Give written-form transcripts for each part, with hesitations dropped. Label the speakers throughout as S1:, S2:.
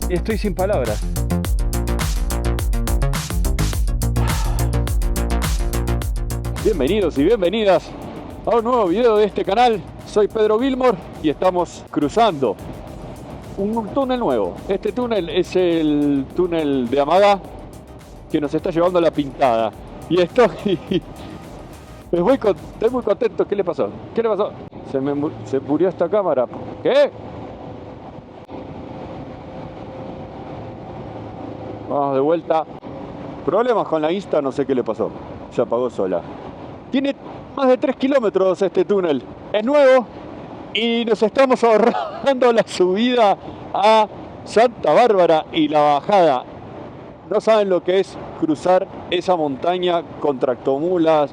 S1: Estoy sin palabras. Bienvenidos y bienvenidas a un nuevo video de este canal. Soy Pedro Gilmore y estamos cruzando un túnel nuevo. Este túnel es el túnel de Amagá que nos está llevando a La Pintada. Y estoy muy contento. ¿Qué le pasó? ¿Qué le pasó? Se murió esta cámara. ¿Qué? Vamos de vuelta. Problemas con la Insta, no sé qué le pasó. Se apagó sola. Tiene más de 3 kilómetros este túnel. Es nuevo y nos estamos ahorrando la subida a Santa Bárbara y la bajada. No saben lo que es cruzar esa montaña con tractomulas,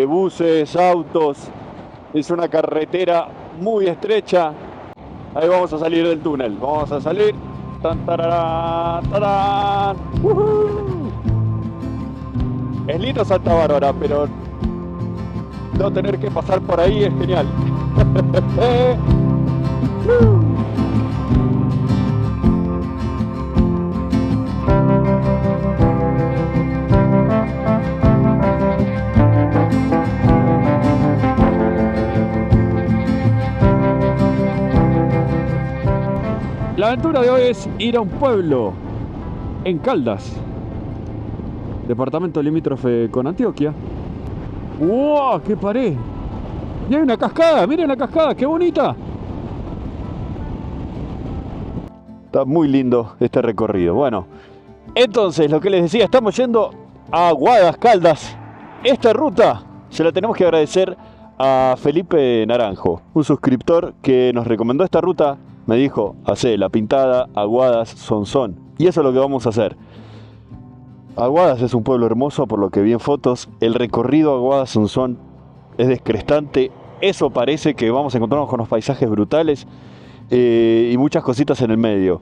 S1: buses, autos. Es una carretera muy estrecha. Ahí vamos a salir del túnel. Vamos a salir. Tan, tararán, tarán. Es lindo Santa Bárbara, pero no tener que pasar por ahí es genial. La aventura de hoy es ir a un pueblo en Caldas, departamento limítrofe con Antioquia. ¡Wow! ¡Qué pared! Y hay una cascada, miren la cascada, qué bonita. Está muy lindo este recorrido. Bueno, entonces lo que les decía, estamos yendo a Aguadas, Caldas. Esta ruta se la tenemos que agradecer a Felipe Naranjo, un suscriptor que nos recomendó esta ruta. Me dijo, hacé La Pintada, Aguadas, Sonsón. Y eso es lo que vamos a hacer. Aguadas es un pueblo hermoso, por lo que vi en fotos. El recorrido Aguadas-Sonsón es descrestante. Eso parece que vamos a encontrarnos con unos paisajes brutales y muchas cositas en el medio.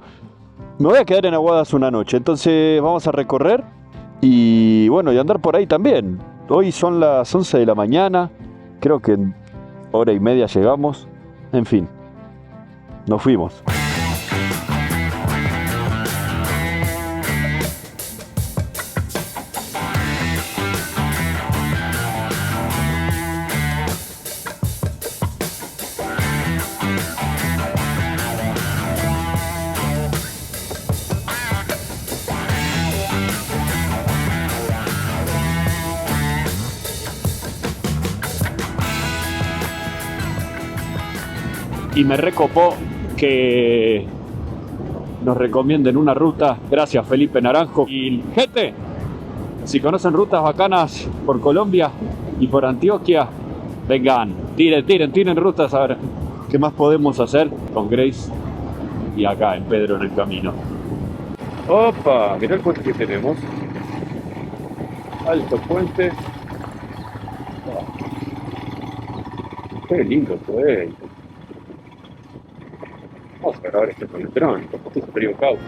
S1: Me voy a quedar en Aguadas una noche, entonces vamos a recorrer y bueno, y andar por ahí también. Hoy son las 11 de la mañana, creo que en hora y media llegamos. En fin, nos fuimos. Y me recopó que nos recomienden una ruta. Gracias, Felipe Naranjo. Y gente, si conocen rutas bacanas por Colombia y por Antioquia, vengan, tiren rutas a ver qué más podemos hacer con Grace y acá en Pedro en el Camino. Opa, mirá el puente que tenemos. Alto puente. Qué lindo puente. Vamos a grabar esto con el dron, porque esto es frío causa.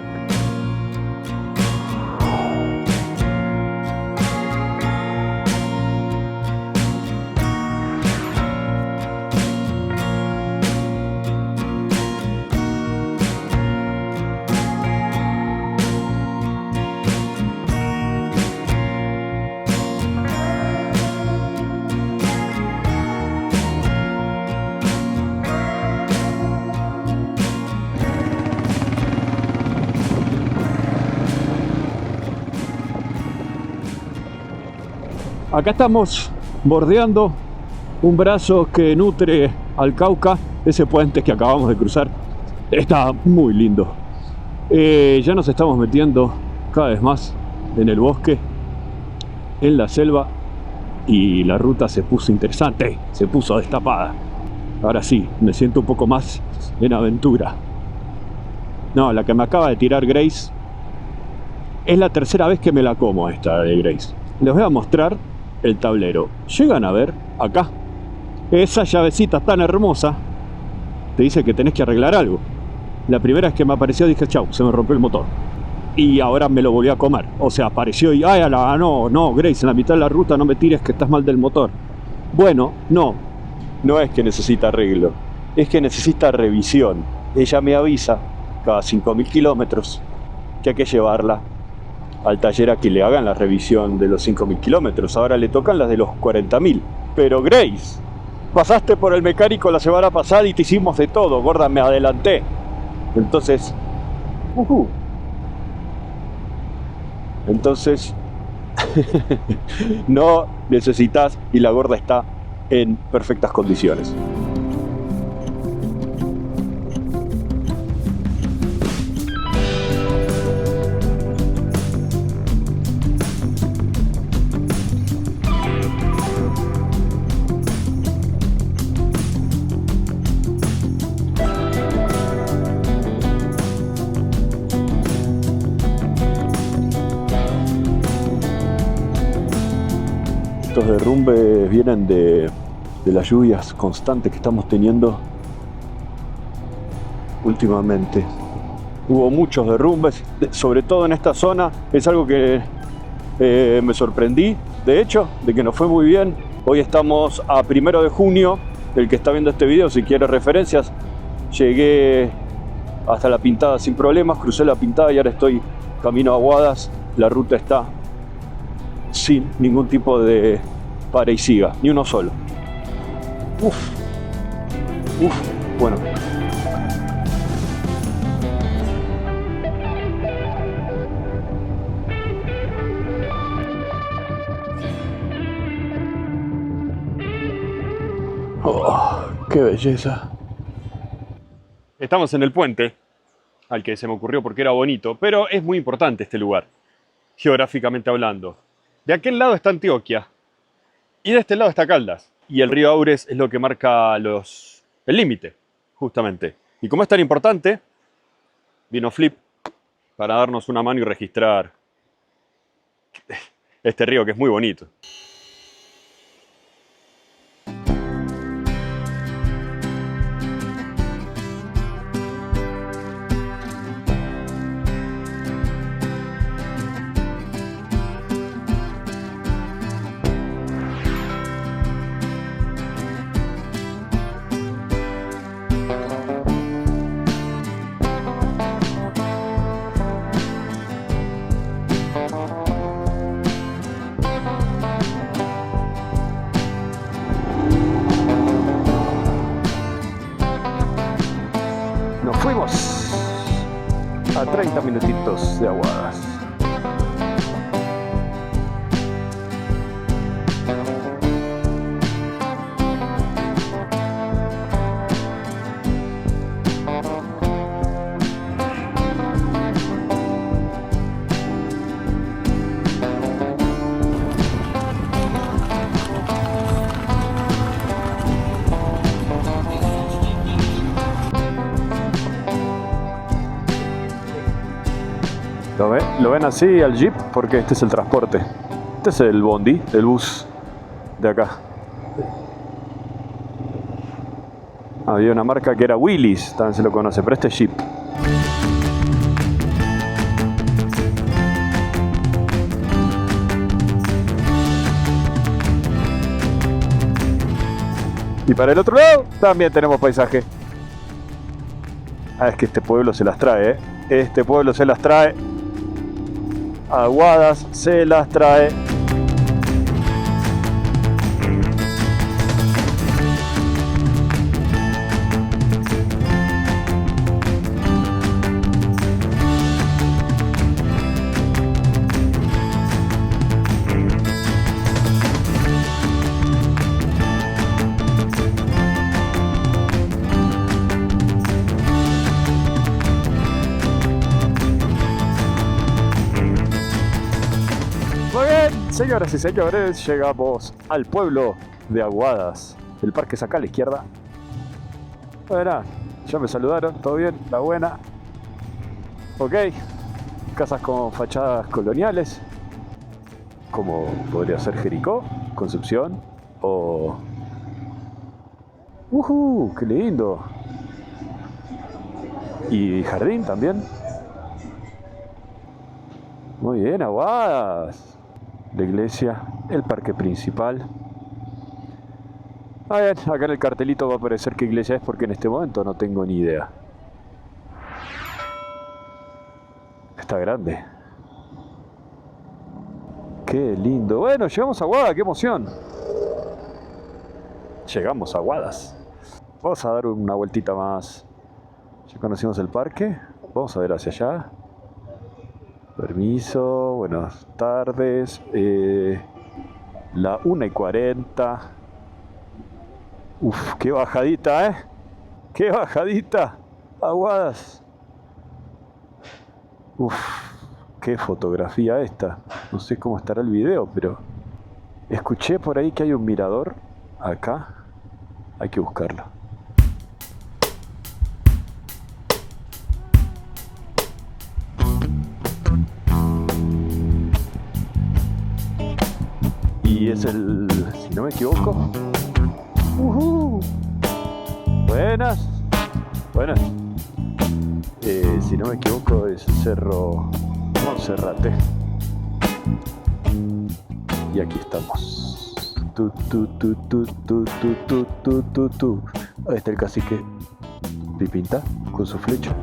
S1: Acá estamos bordeando un brazo que nutre al Cauca, ese puente que acabamos de cruzar. Está muy lindo. Ya nos estamos metiendo cada vez más en el bosque, en la selva, y la ruta se puso interesante, se puso destapada. Ahora sí, me siento un poco más en aventura. No, la que me acaba de tirar Grace es la tercera vez que me la como, esta de Grace. Les voy a mostrar el tablero. Llegan a ver acá esa llavecita tan hermosa, te dice que tenés que arreglar algo. La primera vez que me apareció dije chau, se me rompió el motor, y ahora me lo volví a comer. O sea, apareció y no, Grace, en la mitad de la ruta no me tires que estás mal del motor. Bueno, no es que necesita arreglo, es que necesita revisión. Ella me avisa cada 5.000 kilómetros que hay que llevarla al taller a que le hagan la revisión de los 5.000 kilómetros. Ahora le tocan las de los 40.000. Pero Grace, pasaste por el mecánico la semana pasada y te hicimos de todo, gorda, me adelanté. Entonces, entonces no necesitas, y la gorda está en perfectas condiciones. Estos derrumbes vienen de las lluvias constantes que estamos teniendo últimamente. Hubo muchos derrumbes, sobre todo en esta zona. Es algo que me sorprendí, de hecho, de que nos fue muy bien. Hoy estamos a 1 de junio. El que está viendo este video, si quiere referencias, llegué hasta La Pintada sin problemas, crucé La Pintada y ahora estoy camino a Aguadas. La ruta está sin ningún tipo de pare y siga, ni uno solo. Bueno. Oh, qué belleza. Estamos en el puente, al que se me ocurrió porque era bonito, pero es muy importante este lugar, geográficamente hablando. De aquel lado está Antioquia y de este lado está Caldas. Y el río Aures es lo que marca el límite, justamente. Y como es tan importante, vino Flip para darnos una mano y registrar este río que es muy bonito. Fuimos a 30 minutitos de Aguadas. ¿Lo ven así al Jeep? Porque este es el transporte. Este es el bondi, el bus de acá. Había una marca que era Willys, también se lo conoce, pero este es Jeep. Y para el otro lado también tenemos paisaje. Ah, es que este pueblo se las trae, ¿eh? Este pueblo se las trae. Aguadas se las trae. Señoras y señores, llegamos al pueblo de Aguadas. El parque es acá a la izquierda. Bueno, ya me saludaron, todo bien, la buena. Ok, casas con fachadas coloniales, como podría ser Jericó, Concepción o... ¡Qué lindo! Y jardín también. Muy bien, Aguadas. La iglesia, el parque principal. Ah, bien, acá en el cartelito va a aparecer qué iglesia es porque en este momento no tengo ni idea. Está grande. Qué lindo. Bueno, llegamos a Aguada, qué emoción. Llegamos a Aguadas. Vamos a dar una vueltita más. Ya conocimos el parque. Vamos a ver hacia allá. Permiso, buenas tardes. La 1:40. Uf, qué bajadita, ¿eh? Qué bajadita. Aguadas. Uf, qué fotografía esta. No sé cómo estará el video, pero escuché por ahí que hay un mirador acá. Hay que buscarlo. Y es el, si no me equivoco. Buenas. Buenas. Si no me equivoco es el Cerro Monserrate. Y aquí estamos. Ahí está el cacique Pipinta con su flecha.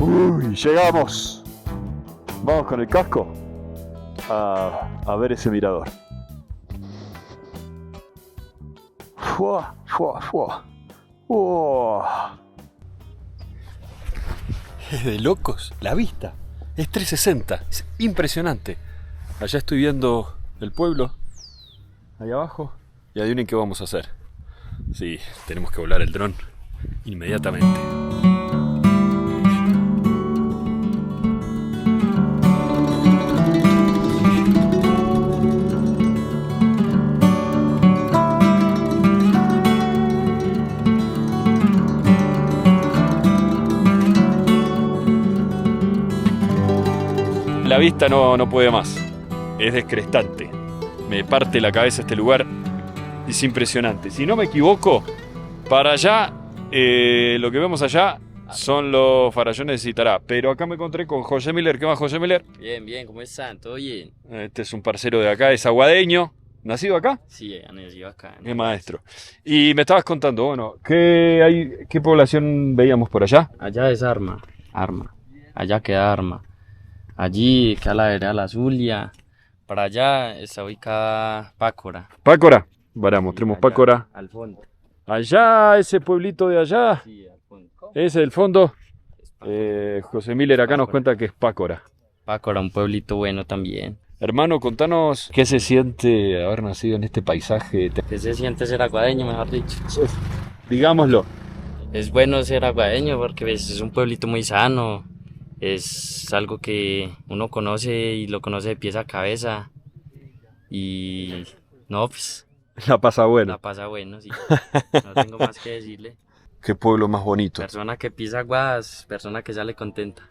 S1: Uy, llegamos. Vamos con el casco a ver ese mirador. Fua, fua, fua. Es de locos, la vista. Es 360, es impresionante. Allá estoy viendo el pueblo, ahí abajo. Y adivinen qué vamos a hacer. Sí, tenemos que volar el dron inmediatamente. La vista no puede más, es descrestante, me parte la cabeza este lugar, es impresionante. Si no me equivoco, para allá, lo que vemos allá son los farallones de Zitará, pero acá me encontré con José Miller. ¿Qué más, José Miller?
S2: Bien, bien, ¿cómo están? ¿Todo bien?
S1: Este es un parcero de acá, es aguadeño, ¿nacido acá?
S2: Sí, han nacido acá.
S1: Es maestro. Y me estabas contando, bueno, ¿qué población veíamos por allá?
S2: Allá es Arma. Allá queda Arma. Allí queda la vereda La Zulia. Para allá está ubicada Pácora.
S1: Pácora. Para, mostremos
S2: Allá,
S1: Pácora.
S2: al fondo.
S1: Allá, ese pueblito de allá,
S2: Sí, al fondo.
S1: ese del fondo.
S2: Es Pácora.
S1: José Miller acá nos
S2: Pácora.
S1: cuenta que es Pácora.
S2: Pácora, un pueblito bueno también.
S1: Hermano, contanos qué se siente haber nacido en este paisaje.
S2: ¿Qué se siente ser aguadeño, mejor dicho?
S1: Digámoslo.
S2: Es bueno ser aguadeño porque pues, es un pueblito muy sano. Es algo que uno conoce y lo conoce de pies a cabeza. Y no, pues
S1: La pasa buena.
S2: la pasa bueno, sí. No tengo más que decirle.
S1: Qué pueblo más bonito.
S2: Persona que pisa aguas, persona que sale contenta.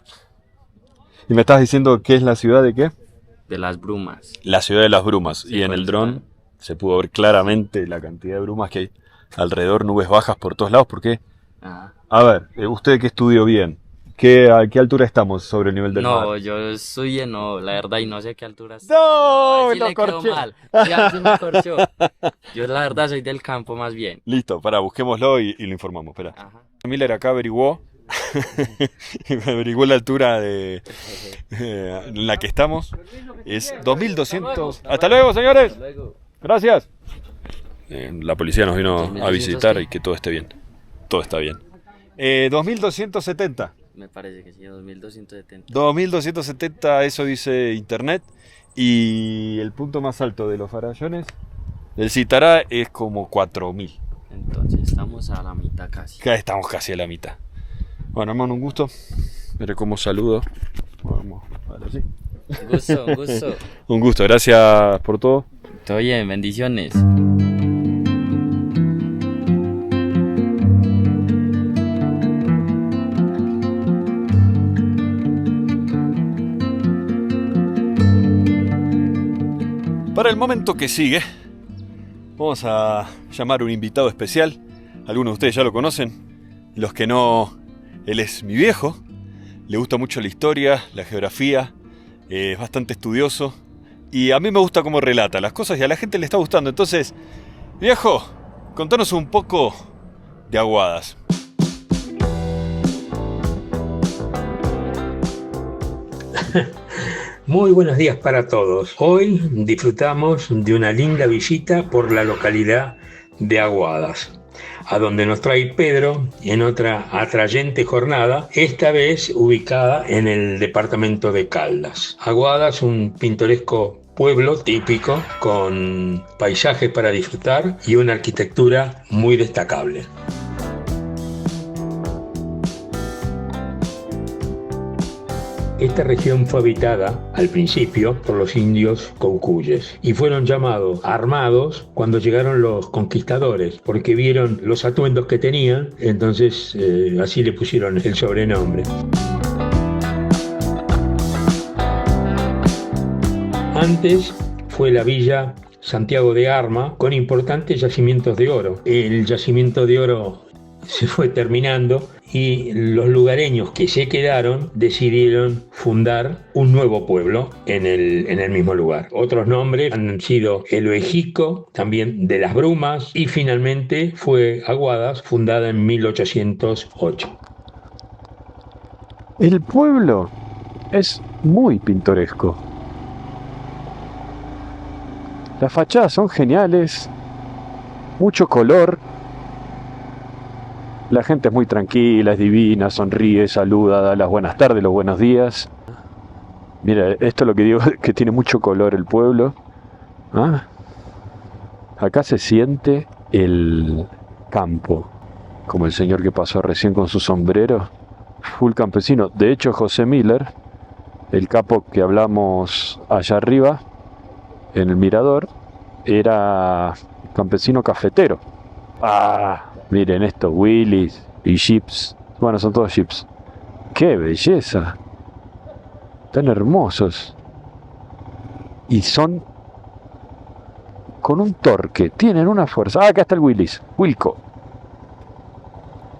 S1: Y me estás diciendo que es la ciudad de qué?
S2: De las brumas.
S1: La ciudad de las brumas.
S2: Sí,
S1: Y en el
S2: pues,
S1: dron se pudo ver claramente la cantidad de brumas que hay alrededor, nubes bajas por todos lados. ¿Por qué?
S2: Ajá.
S1: A ver, usted que estudió bien, ¿a qué altura estamos sobre el nivel del mar?
S2: No, yo estoy no, la verdad, y no sé qué altura está.
S1: ¡No!
S2: Ahí sí
S1: Lo
S2: le quedó
S1: corché.
S2: mal. Sí, ahí sí me corchó. Yo la verdad soy del campo más bien.
S1: Listo, pará, busquémoslo y lo informamos. Espera.
S2: Ajá.
S1: Miller acá averiguó la altura en la que estamos. Es 2200. Hasta luego, señores.
S2: Luego.
S1: Gracias. La policía nos vino a
S2: 2200
S1: visitar
S2: qué?
S1: y que todo esté bien. Todo está bien. 2270.
S2: Me parece que sí, 2270.
S1: 2270, eso dice internet. Y el punto más alto de los farallones del Zitará es como 4000.
S2: Entonces estamos a la mitad casi.
S1: Acá estamos casi a la mitad. Bueno, hermano, un gusto. Mira cómo saludo. Vamos, ahora sí.
S2: Un gusto, un gusto.
S1: Un gusto, gracias por todo.
S2: Todo bien, bendiciones.
S1: Para el momento que sigue, vamos a llamar a un invitado especial. Algunos de ustedes ya lo conocen. Los que no, él es mi viejo. Le gusta mucho la historia, la geografía. Es bastante estudioso. y a mí me gusta cómo relata las cosas y a la gente le está gustando. Entonces, viejo, contanos un poco de Aguadas.
S3: Muy buenos días para todos. Hoy disfrutamos de una linda visita por la localidad de Aguadas, a donde nos trae Pedro en otra atrayente jornada, esta vez ubicada en el departamento de Caldas. Aguadas, un pintoresco pueblo típico con paisajes para disfrutar y una arquitectura muy destacable. Esta región fue habitada al principio por los indios caucuyes y fueron llamados armados cuando llegaron los conquistadores porque vieron los atuendos que tenían, entonces así le pusieron el sobrenombre. Antes fue la villa Santiago de Arma con importantes yacimientos de oro. El yacimiento de oro se fue terminando y los lugareños que se quedaron decidieron fundar un nuevo pueblo en el mismo lugar. Otros nombres han sido El Oejico, también de las Brumas, y finalmente fue Aguadas, fundada en 1808.
S1: El pueblo es muy pintoresco. Las fachadas son geniales, mucho color. La gente es muy tranquila, es divina, sonríe, saluda, da las buenas tardes, los buenos días. Mira, esto es lo que digo, que tiene mucho color el pueblo. ¿Ah? Acá se siente el campo, como el señor que pasó recién con su sombrero, full campesino. De hecho, José Miller, el capo que hablamos allá arriba, en el mirador, era campesino cafetero. Miren esto, Willys y Jeeps. Bueno, son todos Jeeps. ¡Qué belleza! Tan hermosos. Y son con un torque. Tienen una fuerza. Acá está el Willys. Wilco.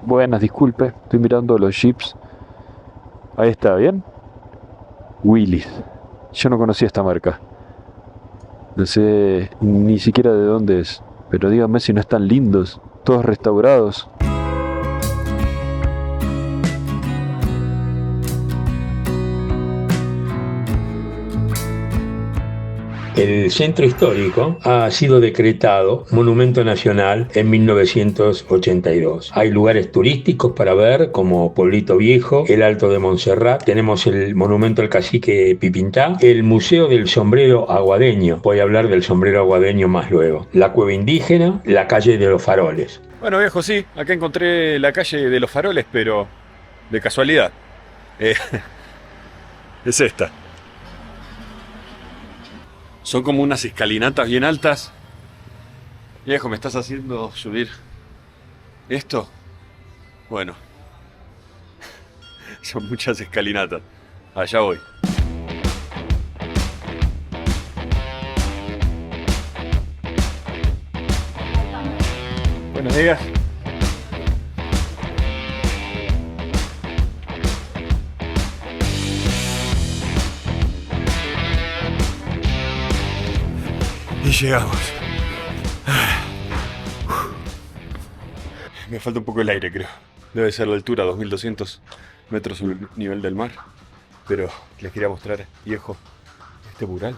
S1: Buenas, disculpe. Estoy mirando los Jeeps. Ahí está, ¿bien? Willys. Yo no conocía esta marca. No sé ni siquiera de dónde es. Pero díganme si no están lindos. Todos restaurados.
S3: El centro histórico ha sido decretado Monumento Nacional en 1982. Hay lugares turísticos para ver, como Pueblito Viejo, el Alto de Montserrat, tenemos el Monumento al Cacique Pipintá, el Museo del Sombrero Aguadeño, voy a hablar del sombrero aguadeño más luego, la Cueva Indígena, la Calle de los Faroles.
S1: Bueno, viejo, sí, acá encontré la Calle de los Faroles, pero de casualidad. Es esta. Son como unas escalinatas bien altas. Viejo, ¿me estás haciendo subir esto? Bueno, son muchas escalinatas. Allá voy. Buenos días. Y llegamos. Me falta un poco el aire, creo. Debe ser la altura, 2200 metros sobre el nivel del mar. Pero les quería mostrar, viejo, este mural.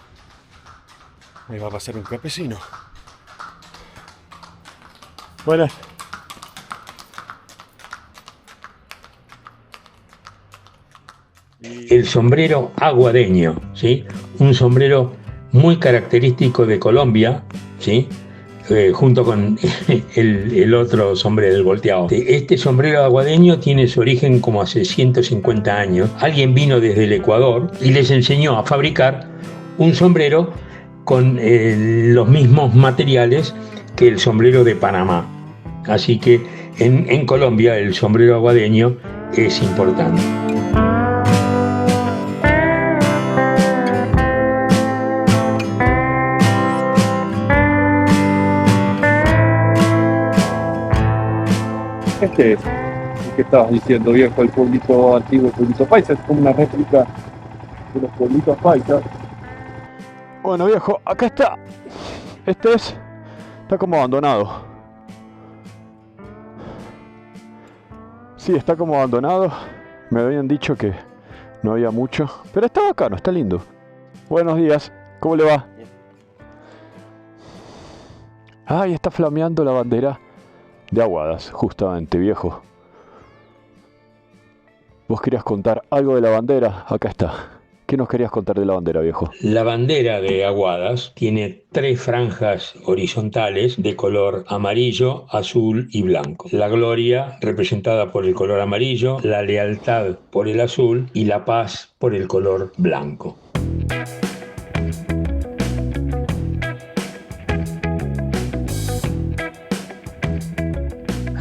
S1: Ahí va a pasar un campesino. Buenas.
S3: El sombrero aguadeño, ¿sí? Un sombrero muy característico de Colombia, ¿sí? Junto con el otro sombrero, el volteado. Este sombrero aguadeño tiene su origen como hace 150 años. Alguien vino desde el Ecuador y les enseñó a fabricar un sombrero con los mismos materiales que el sombrero de Panamá. Así que en Colombia el sombrero aguadeño es importante.
S4: Este es el que estabas diciendo, viejo, el pueblito antiguo, el pueblito paisa, es como una réplica de los pueblitos paisas.
S1: Bueno, viejo, acá está. Está como abandonado. Sí, está como abandonado. Me habían dicho que no había mucho, pero está bacano, está lindo. Buenos días, ¿cómo le va? Ahí está flameando la bandera de Aguadas, justamente, viejo. ¿Vos querías contar algo de la bandera? Acá está. ¿Qué nos querías contar de la bandera, viejo?
S3: La bandera de Aguadas tiene 3 franjas horizontales de color amarillo, azul y blanco. La gloria representada por el color amarillo, la lealtad por el azul y la paz por el color blanco.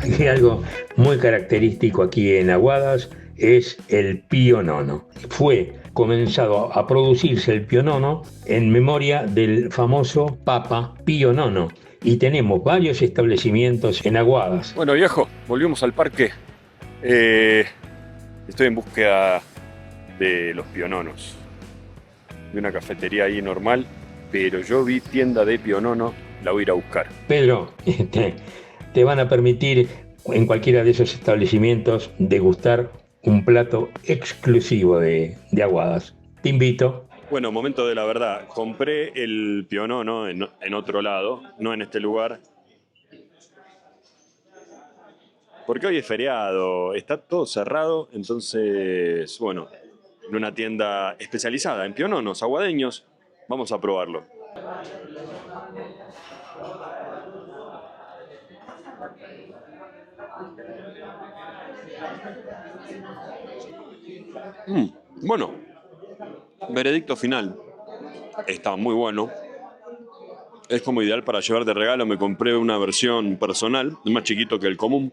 S3: Hay algo muy característico aquí en Aguadas, es el pionono. Fue comenzado a producirse el pionono en memoria del famoso Papa Pío IX y tenemos varios establecimientos en Aguadas.
S5: Bueno, viejo, volvimos al parque. Estoy en búsqueda de los piononos, de una cafetería ahí normal, pero yo vi tienda de pionono, la voy a ir a buscar.
S3: Pedro, te van a permitir en cualquiera de esos establecimientos degustar un plato exclusivo de Aguadas. Te invito.
S5: Bueno, momento de la verdad. Compré el pionono en otro lado, no en este lugar. Porque hoy es feriado, está todo cerrado, entonces, bueno, en una tienda especializada en piononos aguadeños, vamos a probarlo. Bueno, veredicto final. Está muy bueno. Es como ideal para llevar de regalo. Me compré una versión personal, más chiquito que el común.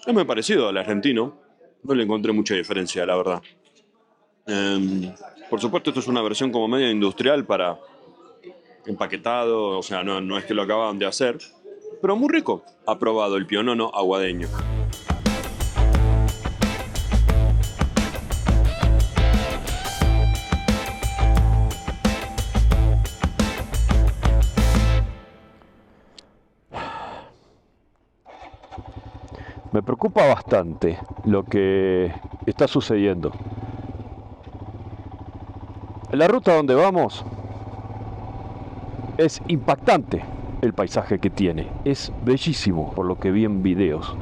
S5: Es muy parecido al argentino. No le encontré mucha diferencia, la verdad. Por supuesto, esto es una versión como medio industrial para empaquetado. O sea, no es que lo acaban de hacer. Pero muy rico. Aprobado el pionono aguadeño.
S1: Me preocupa bastante lo que está sucediendo. La ruta donde vamos es impactante el paisaje que tiene. Es bellísimo por lo que vi en videos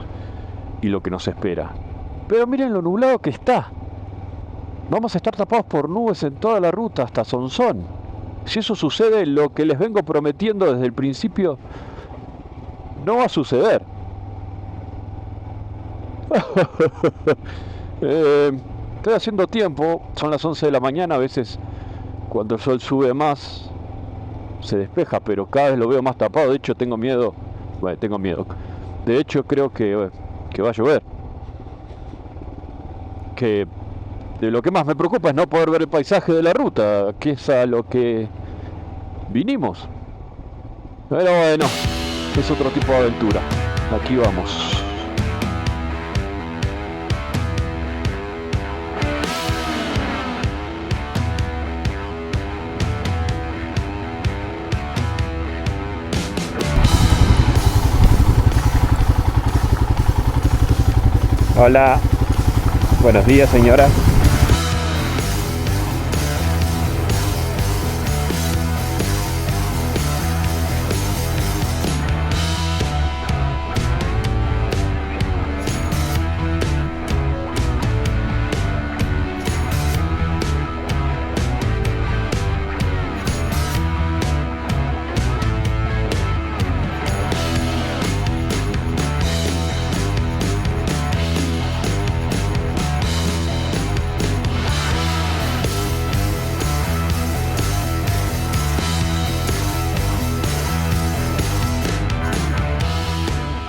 S1: y lo que nos espera. Pero miren lo nublado que está. Vamos a estar tapados por nubes en toda la ruta hasta Sonsón. Si eso sucede, lo que les vengo prometiendo desde el principio no va a suceder. Estoy haciendo tiempo, son las 11 de la mañana, a veces cuando el sol sube más se despeja, pero cada vez lo veo más tapado. De hecho tengo miedo. De hecho creo que va a llover. Que de lo que más me preocupa es no poder ver el paisaje de la ruta, que es a lo que vinimos. Pero bueno, es otro tipo de aventura. Aquí vamos.
S6: Hola, buenos días señora.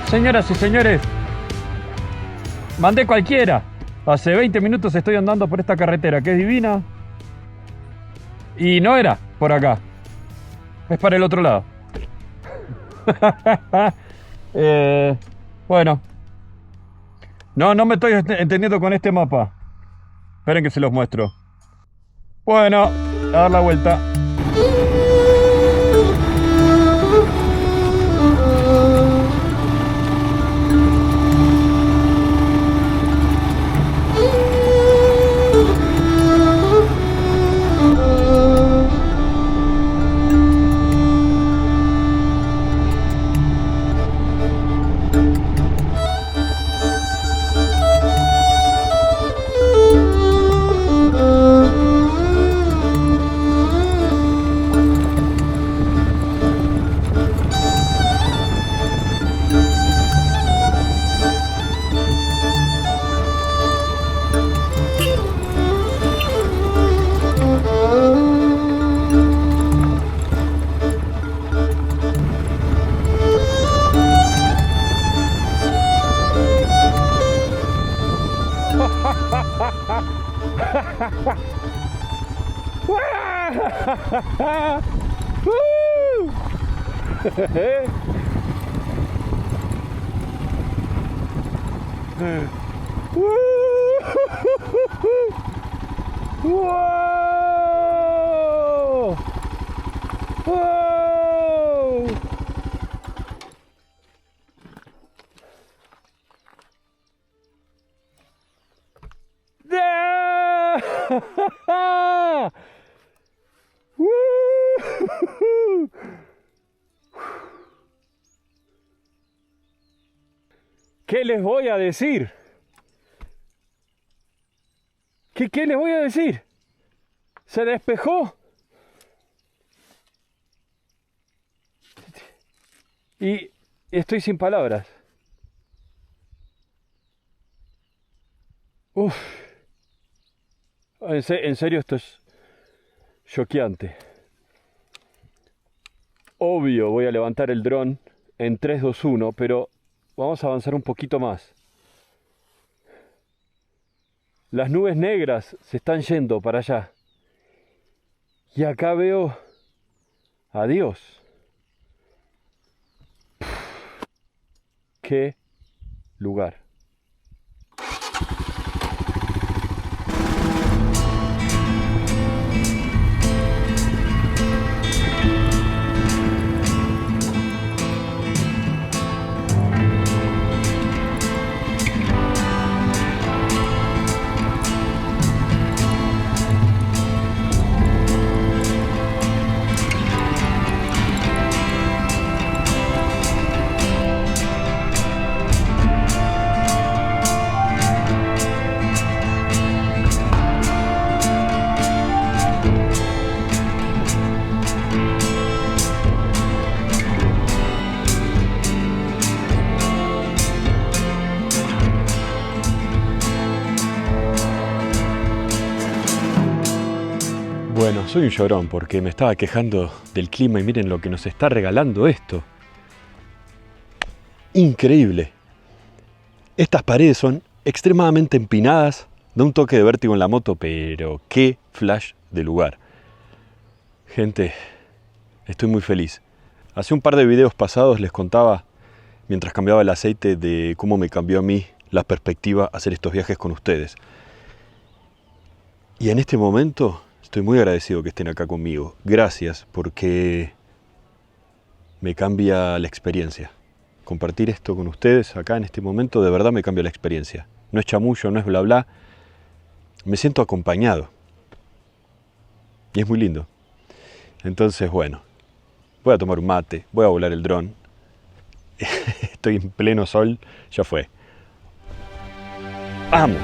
S7: Señoras y señores, mandé cualquiera. Hace 20 minutos estoy andando por esta carretera que es divina. Y no era por acá. Es para el otro lado. Bueno. No me estoy entendiendo con este mapa. Esperen que se los muestro. Bueno, a dar la vuelta.
S1: ¡Wow! ¡Wow! ¡Ah! ¿Qué les voy a decir? ¿Qué les voy a decir? Se despejó. Y estoy sin palabras. Uf. En serio, esto es choqueante. Obvio, voy a levantar el dron en 3, 2, 1, pero vamos a avanzar un poquito más. Las nubes negras se están yendo para allá. Y acá veo a Dios. ¡Qué lugar! Bueno, soy un llorón porque me estaba quejando del clima y miren lo que nos está regalando esto. Increíble. Estas paredes son extremadamente empinadas, da un toque de vértigo en la moto, pero qué flash de lugar. Gente, estoy muy feliz. Hace un par de videos pasados les contaba, mientras cambiaba el aceite, de cómo me cambió a mí la perspectiva hacer estos viajes con ustedes. Y en este momento estoy muy agradecido que estén acá conmigo. Gracias, porque me cambia la experiencia. Compartir esto con ustedes acá en este momento de verdad me cambia la experiencia. No es chamullo, no es bla bla. Me siento acompañado. Y es muy lindo. Entonces, bueno, voy a tomar un mate, voy a volar el dron. Estoy en pleno sol, ya fue. ¡Vamos!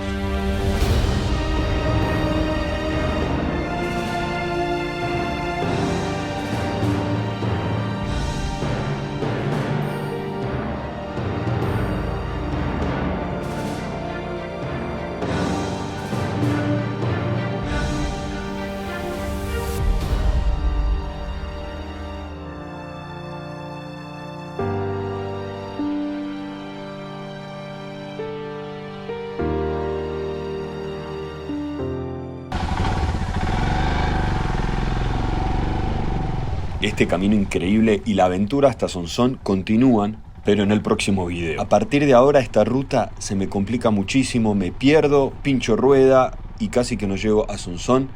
S1: Este camino increíble y la aventura hasta Sonsón continúan, pero en el próximo video. A partir de ahora esta ruta se me complica muchísimo, me pierdo, pincho rueda y casi que no llego a Sonsón,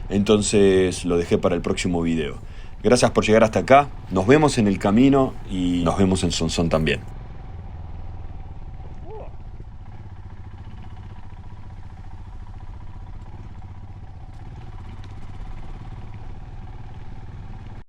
S1: entonces lo dejé para el próximo video. Gracias por llegar hasta acá, nos vemos en el camino y nos vemos en Sonsón también.